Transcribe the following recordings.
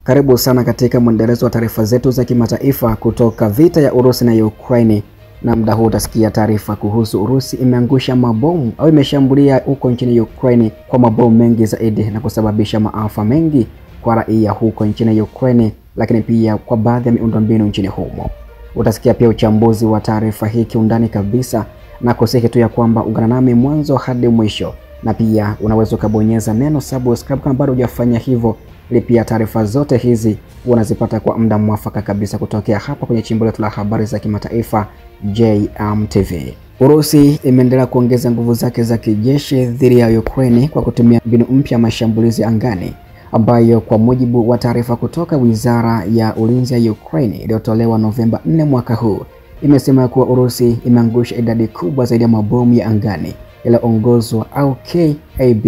Karibu sana katika mwendelezo wa taarifa zetu za kimataifa kutoka vita ya Urusi na Ukraine. Na muda huu utasikia taarifa kuhusu Urusi imeangusha mabomu au imeshambulia huko nchini Ukraine kwa mabomu mengi zaidi na kusababisha maafa mengi kwa raia huko nchini Ukraine, lakini pia kwa baadhi ya miundombinu nchini humo. Utasikia pia uchambuzi wa taarifa hii kiundani kabisa, na kusihi tu ya kwamba ungana nami mwanzo hadi mwisho, na pia unaweza kubonyeza neno subscribe kama bado hujafanya hivyo, ili pia taarifa zote hizi unazipata kwa muda mwafaka kabisa kutokea hapa kwenye chimbo letu la habari za kimataifa JMTV. Urusi imeendelea kuongeza nguvu zake za kijeshi dhidi ya Ukraine kwa kutumia mbinu mpya mashambulizi angani, ambayo kwa mujibu wa taarifa kutoka Wizara ya Ulinzi ya Ukraine iliyotolewa Novemba 4 mwaka huu, imesema kuwa Urusi imeangusha idadi kubwa zaidi ya mabomu ya angani yaliyoongozwa au KAB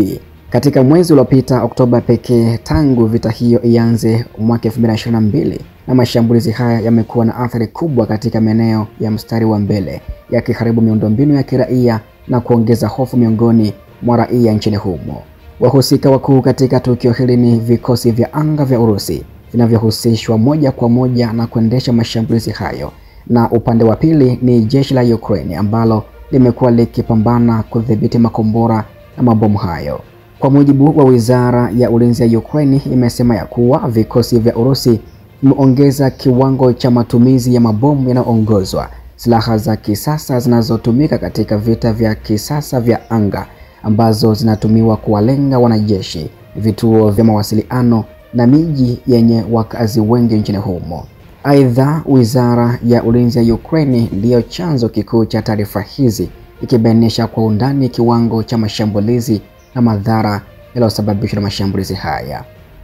katika mwezi uliopita Oktoba pekee tangu vita hiyo ianze mwaka 2022, na mashambulizi haya yamekuwa na athari kubwa katika maeneo ya mstari wa mbele, yakiharibu miundombinu ya kiraia na kuongeza hofu miongoni mwa raia nchini humo. Wahusika wakuu katika tukio hili ni vikosi vya anga vya Urusi vinavyohusishwa moja kwa moja na kuendesha mashambulizi hayo, na upande wa pili ni jeshi la Ukraine ambalo limekuwa likipambana kudhibiti makombora na mabomu hayo. Kwa mujibu wa Wizara ya Ulinzi ya Ukraine, imesema ya kuwa vikosi vya Urusi vimeongeza kiwango cha matumizi ya mabomu yanayoongozwa, silaha za kisasa zinazotumika katika vita vya kisasa vya anga ambazo zinatumiwa kuwalenga wanajeshi, vituo vya mawasiliano na miji yenye wakazi wengi nchini humo. Aidha, Wizara ya Ulinzi ya Ukraine ndiyo chanzo kikuu cha taarifa hizi, ikibainisha kwa undani kiwango cha mashambulizi na madhara yaliyosababishwa na mashambulizi haya.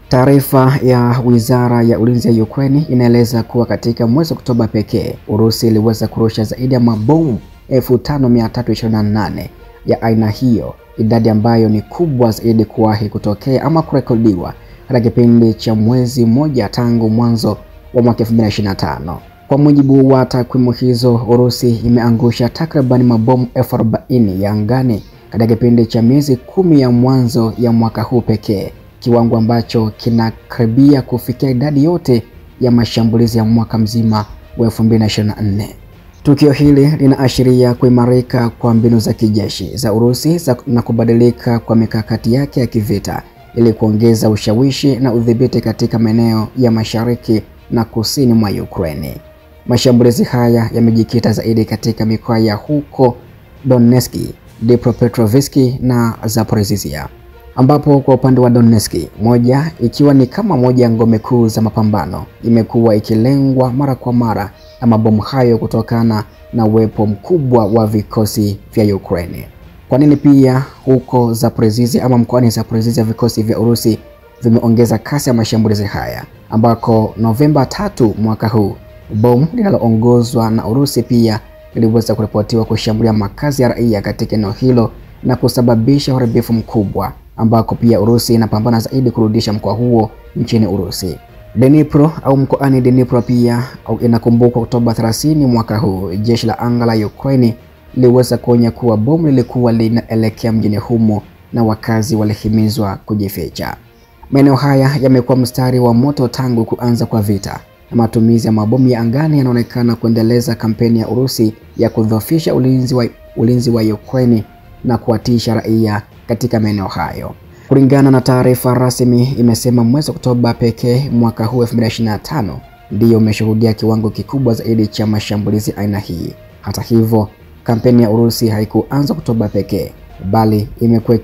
Taarifa ya Wizara ya Ulinzi ya Ukraine inaeleza kuwa katika mwezi Oktoba pekee, Urusi iliweza kurusha zaidi ya mabomu 5328 ya aina hiyo, idadi ambayo ni kubwa zaidi kuwahi kutokea ama kurekodiwa katika kipindi cha mwezi mmoja tangu mwanzo wa mwaka 2025. Kwa mujibu wa takwimu hizo, Urusi imeangusha takriban mabomu 40,000 ya angani katika kipindi cha miezi 10 ya mwanzo ya mwaka huu pekee, kiwango ambacho kinakaribia kufikia idadi yote ya mashambulizi ya mwaka mzima wa 2024. Tukio hili linaashiria kuimarika kwa mbinu za kijeshi za Urusi na kubadilika kwa mikakati yake ya kivita ili kuongeza ushawishi na udhibiti katika maeneo ya mashariki na kusini mwa Ukraine. Mashambulizi haya yamejikita zaidi katika mikoa ya huko Donetsk, Dnipropetrovsk na Zaporizhzhia, ambapo kwa upande wa Donetsk, moja ikiwa ni kama moja ya ngome kuu za mapambano, imekuwa ikilengwa mara kwa mara na mabomu hayo kutokana na uwepo mkubwa wa vikosi vya Ukraine. Kwa nini pia huko Zaporizhzhia ama mkoani Zaporizhzhia vikosi vya Urusi vimeongeza kasi ya mashambulizi haya, ambako Novemba 3 mwaka huu bomu linaloongozwa na Urusi pia liliweza kuripotiwa kushambulia makazi ya raia katika eneo hilo na kusababisha uharibifu mkubwa, ambako pia Urusi inapambana zaidi kurudisha mkoa huo nchini Urusi. Dnipro au mkoani Dnipro pia inakumbukwa Oktoba 30 mwaka huu, jeshi la anga la Ukraine liliweza kuonya kuwa bomu lilikuwa linaelekea mjini humo na wakazi walihimizwa kujificha. Maeneo haya yamekuwa mstari wa moto tangu kuanza kwa vita, na matumizi ya mabomu ya angani yanaonekana kuendeleza kampeni ya Urusi ya kudhoofisha ulinzi wa Ukraine na kuwatisha raia katika maeneo hayo. Kulingana na taarifa rasmi, imesema mwezi Oktoba pekee mwaka huu 2025 ndiyo umeshuhudia kiwango kikubwa zaidi cha mashambulizi aina hii. Hata hivyo, kampeni ya Urusi haikuanza Oktoba pekee, bali imekuwa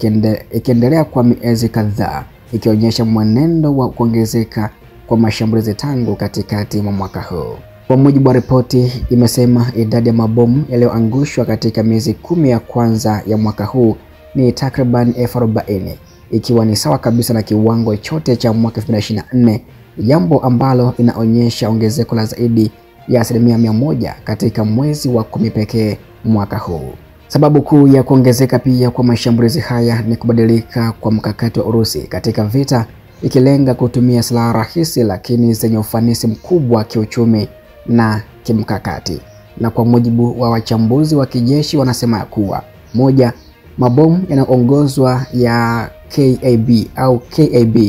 ikiendelea kwa miezi kadhaa, ikionyesha mwenendo wa kuongezeka kwa mashambulizi tangu katikati mwa mwaka huu. Kwa mujibu wa ripoti, imesema idadi ya mabomu yaliyoangushwa katika miezi 10 ya kwanza ya mwaka huu ni takriban 40,000, ikiwa ni sawa kabisa na kiwango chote cha mwaka 2024, jambo ambalo linaonyesha ongezeko la zaidi ya 100% katika mwezi wa 10 pekee mwaka huu. Sababu kuu ya kuongezeka pia kwa mashambulizi haya ni kubadilika kwa mkakati wa Urusi katika vita, ikilenga kutumia silaha rahisi lakini zenye ufanisi mkubwa kiuchumi na kimkakati. Na kwa mujibu wa wachambuzi wa kijeshi, wanasema kuwa moja, mabomu yanaongozwa ya KAB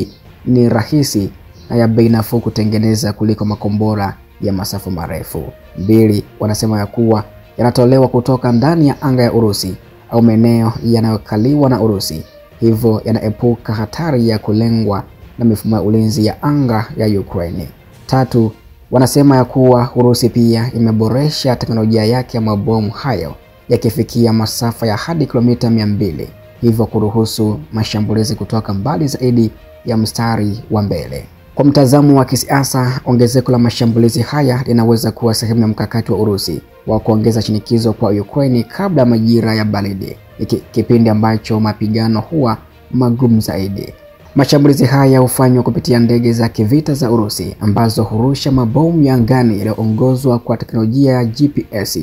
ni rahisi na ya bei nafuu kutengeneza kuliko makombora ya masafa marefu. 2. Wanasema ya kuwa yanatolewa kutoka ndani ya anga ya Urusi au maeneo yanayokaliwa na Urusi, hivyo yanaepuka hatari ya kulengwa na mifumo ya ulinzi ya anga ya Ukraine. 3. Wanasema ya kuwa Urusi pia imeboresha teknolojia yake ya mabomu hayo yakifikia masafa ya hadi kilomita 200, hivyo kuruhusu mashambulizi kutoka mbali zaidi ya mstari wa mbele. Kwa mtazamo wa kisiasa, ongezeko la mashambulizi haya linaweza kuwa sehemu ya mkakati wa Urusi wa kuongeza shinikizo kwa Ukraine kabla ya majira ya baridi, kipindi ambacho mapigano huwa magumu zaidi. Mashambulizi haya hufanywa kupitia ndege za kivita za Urusi ambazo hurusha mabomu ya angani yaliyoongozwa kwa teknolojia ya GPS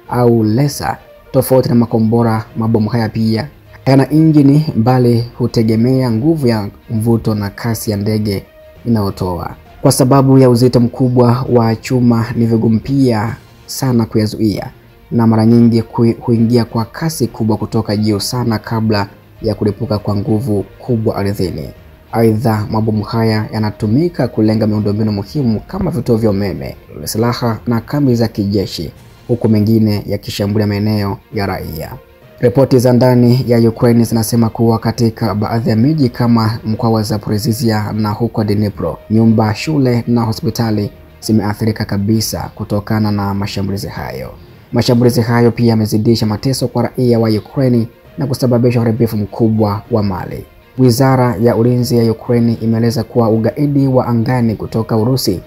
au laser. Tofauti na makombora, mabomu haya pia hayana injini bali hutegemea nguvu ya mvuto na kasi ya ndege inayotoa. Kwa sababu ya uzito mkubwa wa chuma, ni vigumu pia sana kuyazuia na mara nyingi huingia kwa kasi kubwa kutoka juu sana kabla ya kulipuka kwa nguvu kubwa ardhini. Aidha, mabomu haya yanatumika kulenga miundombinu muhimu kama vituo vya umeme, silaha na kambi za kijeshi, huku mengine yakishambulia maeneo ya raia. Ripoti za ndani ya Ukraine zinasema kuwa katika baadhi ya miji kama mkoa wa Zaporizhia na huko Dnipro, nyumba, shule na hospitali zimeathirika kabisa kutokana na mashambulizi hayo. Mashambulizi hayo pia yamezidisha mateso kwa raia wa Ukraine na kusababisha uharibifu mkubwa wa mali. Wizara ya Ulinzi ya Ukraine imeeleza kuwa ugaidi wa angani kutoka Urusi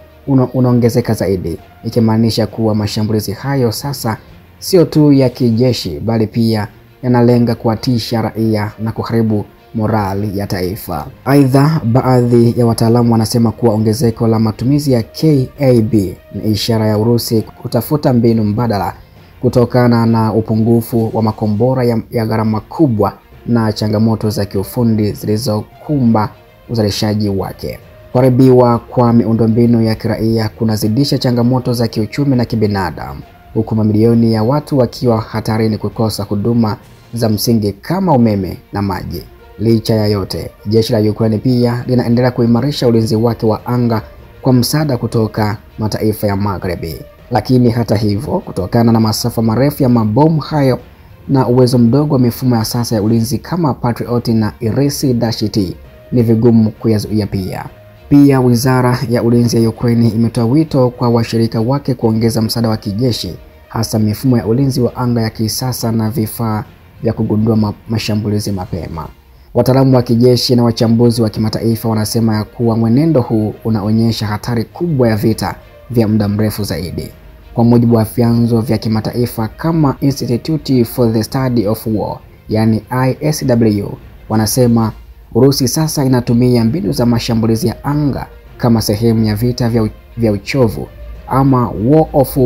unaongezeka zaidi, ikimaanisha kuwa mashambulizi hayo sasa sio tu ya kijeshi bali pia yanalenga kuwatisha raia na kuharibu morali ya taifa. Aidha, baadhi ya wataalamu wanasema kuwa ongezeko la matumizi ya KAB ni ishara ya Urusi kutafuta mbinu mbadala kutokana na upungufu wa makombora ya gharama kubwa na changamoto za kiufundi zilizokumba uzalishaji wake. Kuharibiwa kwa miundombinu ya kiraia kunazidisha changamoto za kiuchumi na kibinadamu, huku mamilioni ya watu wakiwa hatarini kukosa huduma za msingi kama umeme na maji. Licha ya yote, jeshi la Ukraine pia linaendelea kuimarisha ulinzi wake wa anga kwa msaada kutoka mataifa ya Magharibi. Lakini hata hivyo, kutokana na masafa marefu ya mabomu hayo na uwezo mdogo wa mifumo ya sasa ya ulinzi kama Patriot na Iris-T, ni vigumu kuyazuia pia. Pia Wizara ya Ulinzi ya Ukraine imetoa wito kwa washirika wake kuongeza msaada wa kijeshi, hasa mifumo ya ulinzi wa anga ya kisasa na vifaa vya kugundua mashambulizi mapema. Wataalamu wa kijeshi na wachambuzi wa kimataifa wanasema ya kuwa mwenendo huu unaonyesha hatari kubwa ya vita vya muda mrefu zaidi. Kwa mujibu wa vyanzo vya kimataifa kama Institute for the Study of War, yani ISW, wanasema Urusi sasa inatumia mbinu za mashambulizi ya anga kama sehemu ya vita vya uchovu ama war of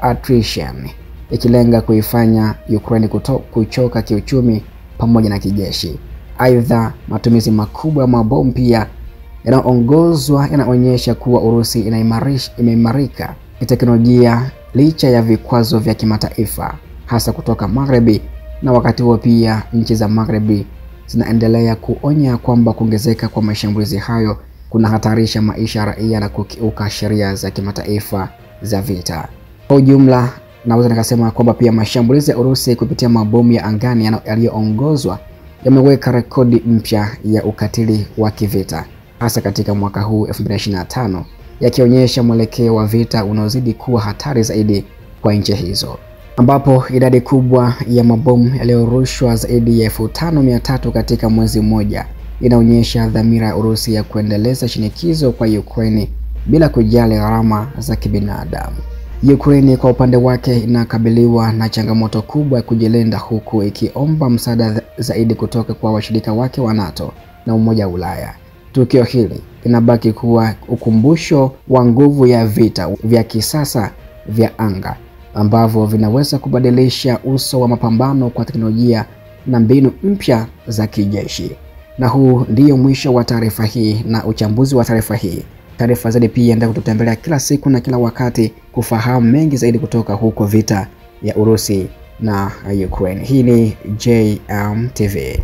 attrition, ikilenga kuifanya Ukraine kuchoka kiuchumi pamoja na kijeshi. Aidha, matumizi makubwa ya mabomu pia yanaongozwa yanaonyesha kuwa Urusi imeimarika kiteknolojia licha ya vikwazo vya kimataifa hasa kutoka Magharibi, na wakati huo pia nchi za Magharibi zinaendelea kuonya kwamba kuongezeka kwa mashambulizi hayo kunahatarisha maisha ya raia na kukiuka sheria za kimataifa za vita. Kwa ujumla, naweza nikasema kwamba pia mashambulizi ya Urusi kupitia mabomu ya angani yaliyoongozwa yameweka rekodi mpya ya ukatili wa kivita, hasa katika mwaka huu 2025, yakionyesha mwelekeo wa vita unaozidi kuwa hatari zaidi kwa nchi hizo, ambapo idadi kubwa ya mabomu yaliyorushwa zaidi ya 5300 katika mwezi mmoja inaonyesha dhamira ya Urusi ya kuendeleza shinikizo kwa Ukraine bila kujali gharama za kibinadamu. Ukraine kwa upande wake inakabiliwa na changamoto kubwa ya kujilinda, huku ikiomba msaada zaidi kutoka kwa washirika wake wa NATO na Umoja wa Ulaya. Tukio hili linabaki kuwa ukumbusho wa nguvu ya vita vya kisasa vya anga ambavyo vinaweza kubadilisha uso wa mapambano kwa teknolojia na mbinu mpya za kijeshi. Na huu ndio mwisho wa taarifa hii na uchambuzi wa taarifa hii. Taarifa zaidi pia endelea kututembelea kila siku na kila wakati kufahamu mengi zaidi kutoka huko vita ya Urusi na Ukraine. Hii ni JM TV.